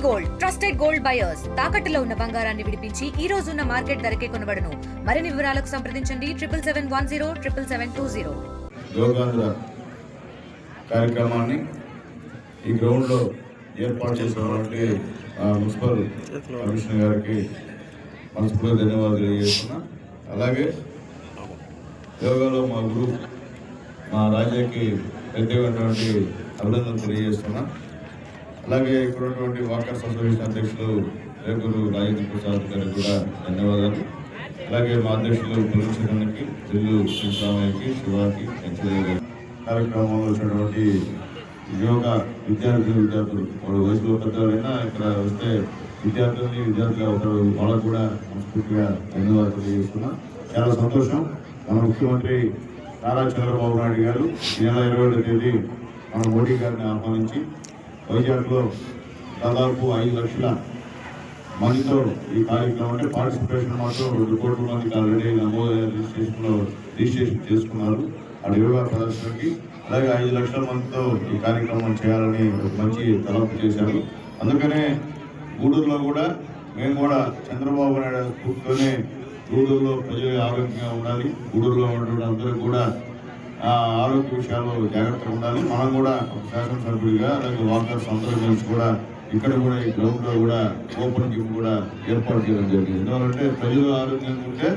Gold trusted gold buyers తాకట్టులో ఉన్న బంగారాన్ని విడిపించి ఈ రోజు ఉన్న మార్కెట్ ధరకే కొనబడును. మరిన్ని వివరాలకు సంప్రదించండి 7771077720. యోగాంధ్ర కార్యక్రమాన్ని ఈ గ్రౌండ్ లో ఏర్పాటు చేసినటువంటి మున్సిపల్ కమిషనర్ గారికి మనస్ఫూర్తిగా ధన్యవాదాలు తెలియజేస్తున్నా. అలాగే యోగాలో మా గురువు మా రాజాకి ప్రత్యేకమైనటువంటి అభినందనలు తెలియజేస్తున్నా. అలాగే ఇక్కడ ఉన్నటువంటి వాకర్స్ అసోసియేషన్ అధ్యక్షులు రేగురు రాజేంద్ర ప్రసాద్ గారికి కూడా ధన్యవాదాలు. అలాగే మా అధ్యక్షులు పులిచరణకి జిల్లు శ్రీరామయ్యకి శివాకి వెంకటయ్య గారి కార్యక్రమంలో వచ్చినటువంటి యోగా విద్యార్థులు వాళ్ళ వయసులో పెద్దవాళ్ళైనా ఇక్కడ వస్తే విద్యార్థులు ఒకరు వాళ్ళకు కూడా మనస్ఫూర్తిగా ధన్యవాదాలు తెలియజేస్తున్నా. చాలా సంతోషం. మన ముఖ్యమంత్రి నారా చంద్రబాబు నాయుడు గారు ఈ నెల 20వ తేదీ మన మోడీ గారిని ఆహ్వానించి వైజాగ్లో దాదాపు 5 లక్షల మందితో ఈ కార్యక్రమం అంటే పార్టిసిపేషన్ మాత్రం 2 కోట్ల మందికి ఆల్రెడీ రిజిస్ట్రేషన్ చేసుకున్నారు ఆ యోగా ప్రదర్శనకి. అలాగే 5 లక్షల మందితో ఈ కార్యక్రమం చేయాలని ఒక మంచి తలపు చేశారు. అందుకనే గూడూరులో కూడా మేము కూడా చంద్రబాబు నాయుడు స్ఫూర్తితోనే గూడూరులో ప్రజలు ఆరోగ్యంగా ఉండాలి, గూడూరులో ఉన్నటువంటి అందరూ కూడా ఆరోగ్య విషయాల్లో జాగ్రత్తగా ఉండాలి. మనం కూడా ఒక శాసనసభ్యుడిగా అలాగే వాకర్స్ అందరూ కలిసి కూడా ఇక్కడ కూడా ఈ గ్రౌండ్లో కూడా ఓపెన్ జిమ్ కూడా ఏర్పాటు చేయడం జరిగింది. ఎందుకంటే ప్రజలు ఆరోగ్యంగా ఉంటే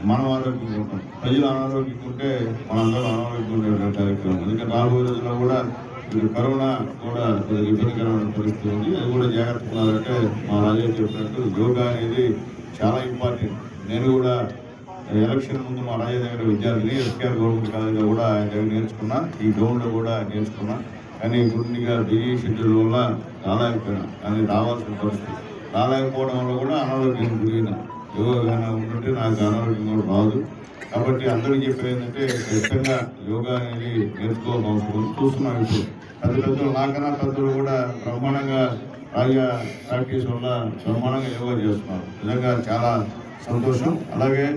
మనం ఆరోగ్యంగా ఉంటాం, ప్రజలు అనారోగ్యంగా ఉంటే మనందరూ అనారోగ్యంగా ఉండే కార్యక్రమం. అందుకని రాబోయే రోజుల్లో కూడా ఇప్పుడు కరోనా కూడా కొద్దిగా ఇబ్బందికరమైన పరిస్థితి ఉంది. అది కూడా జాగ్రత్త ఉన్నారంటే మా రాజా చెప్పినట్టు యోగా అనేది చాలా ఇంపార్టెంట్. నేను కూడా ఎలక్షన్ ముందు మా రాజా దగ్గర విద్యార్థిని ఎస్కేఆర్ గవర్నమెంట్ కాలేజీలో కూడా ఆయన దగ్గర నేర్చుకున్నా, ఈ గ్రౌండ్లో కూడా నేర్చుకున్నా. కానీ గుండిగా బిజీ షెడ్యూల్ వల్ల రాలేకపోయినా, కానీ రావాల్సిన పరిస్థితి రాలేకపోవడం వల్ల కూడా అనారోగ్యం గురైన యోగా ఉంటుంటే నాకు అనారోగ్యం కూడా రాదు. కాబట్టి అందరికీ చెప్పేది ఏంటంటే ఖచ్చితంగా యోగా అనేది నేర్చుకోవాల్సిన అవసరం చూస్తున్నాం. ఇప్పుడు పెద్దలు నాకన్నా పెద్దలు కూడా బ్రహ్మాండంగా రాజా ప్రాక్టీస్ వల్ల బ్రహ్మాండంగా యోగా చేస్తున్నారు. నిజంగా చాలా సంతోషం. అలాగే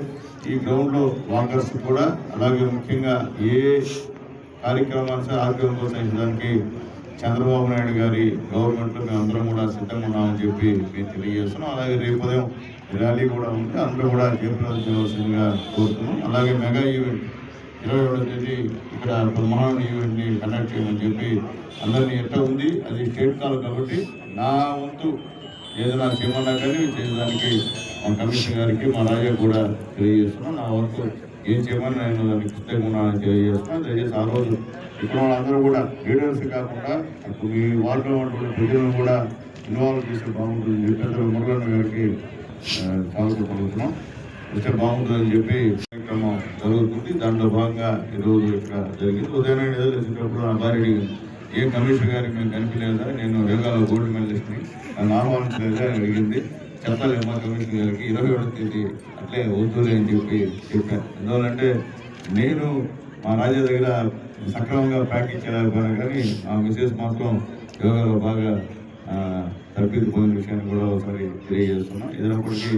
ఈ గ్రౌండ్లో వాకర్స్ కూడా అలాగే ముఖ్యంగా ఏ కార్యక్రమాలు ఆరోగ్యం ప్రోత్సహించడానికి చంద్రబాబు నాయుడు గారి గవర్నమెంట్లో మేము అందరం కూడా సిద్ధంగా ఉన్నామని చెప్పి మేము తెలియజేస్తున్నాం. అలాగే రేపు ఉదయం ర్యాలీ కూడా ఉంటే అందరూ కూడా జయప్రదం చేయవలసిందిగా కోరుతున్నాం. అలాగే మెగా ఈవెంట్ 27వ తేదీ ఇక్కడ బ్రహ్మాండ ఈవెంట్ని కండక్ట్ చేయమని చెప్పి అందరినీ ఎట్లా ఉంది. అది స్టేట్ కాల్ కాబట్టి నా వంతు ఏదైనా చేయమన్నా కానీ చేయడానికి మా కమిషనర్ గారికి మా రాజా కూడా తెలియజేస్తున్నాం. నా వరకు ఏం చేయమని నేను దానికి సిద్ధంగా తెలియజేస్తున్నాను. దయచేసి ఆ రోజు ఇక్కడ వాళ్ళందరూ కూడా లీడర్స్ కాకుండా ఇప్పుడు మీ వార్డులో ఉన్నటువంటి ప్రజలను కూడా ఇన్వాల్వ్ చేస్తే బాగుంటుందని చెప్పి అందరూ మురళన్న గారికి స్వాగతం వస్తే బాగుంటుందని చెప్పి కార్యక్రమం జరుగుతుంది. దాంట్లో భాగంగా ఈరోజు ఇక్కడ జరిగింది. ఉదయం ఎదురుచ్చినప్పుడు నా భార్య ఏ కమిషనర్ గారికి మేము కనిపించలేదా, నేను యోగాలో గోల్డ్ మెడలిస్ట్ని నన్ను ఆహ్వానించలేదా అని అడిగింది. చెప్పలేదు మా కమిషనర్ గారికి 27వ తేదీ అట్లే వద్దులే అని చెప్పి చెప్పాను. ఎందువల్లంటే నేను మా రాజా దగ్గర సక్రమంగా ప్రాక్టీస్ చేయలేకపోయినా కానీ ఆ మిసెస్ మాత్రం యోగాలో బాగా తప్పిపోయిన విషయాన్ని కూడా ఒకసారి తెలియజేస్తున్నాం. ఏదైనప్పటికీ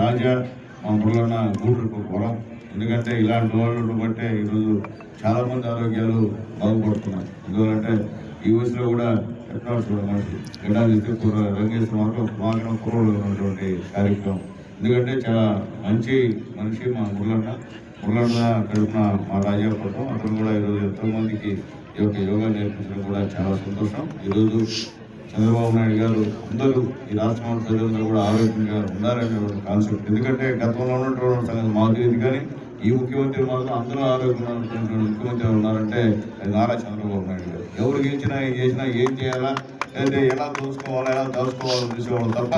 రాజా మా మురళన్న గూడూరుకు వరం. ఎందుకంటే ఇలాంటి వాళ్ళు బట్టే ఈరోజు చాలామంది ఆరోగ్యాలు బాగుపడుతున్నాయి. ఎందువల్లంటే ఈ వయసులో కూడా ఎట్లా మనిషి గడాలిస్తే రంగేశ్వర మాత్రం కుర్రలు ఉన్నటువంటి కార్యక్రమం. ఎందుకంటే చాలా మంచి మనిషి మా మురళన్న కడుపున మా రాజా పడటం అతను కూడా ఈరోజు ఎంతోమందికి ఈ యొక్క యోగా నేర్పించడం కూడా చాలా సంతోషం. ఈరోజు చంద్రబాబు నాయుడు గారు అందరూ ఈ రాష్ట్రంలో ప్రజలందరూ కూడా ఆరోగ్యంగా ఉండాలనే కాన్సెప్ట్. ఎందుకంటే గతంలో ఉన్నటువంటి సంగతి మాకు తెలియదు, కానీ ఈ ముఖ్యమంత్రి మాత్రం అందరూ ఆరోగ్యంగా ఉన్నటువంటి ముఖ్యమంత్రి ఉన్నారంటే అది నారా చంద్రబాబు నాయుడు గారు. ఎవరు గెలిచినా ఏం చేసినా ఏం చేయాలా లేదంటే ఎలా దోసుకోవాలా ఎలా దాచుకోవాలని చూసేవాళ్ళు తప్ప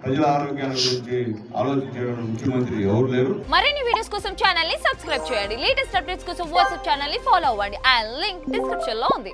ప్రజల ఆరోగ్యాల గురించి ఆలోచించే ముఖ్యమంత్రి ఎవరు లేరు. మరిన్ని వీడియోస్ కోసం ఛానల్ ని సబ్స్క్రైబ్ చేయండి. లేటెస్ట్ అప్డేట్స్ కోసం వాట్సాప్ ఛానల్ ని ఫాలో అవ్వండి. ఆ లింక్ డిస్క్రిప్షన్ లో ఉంది.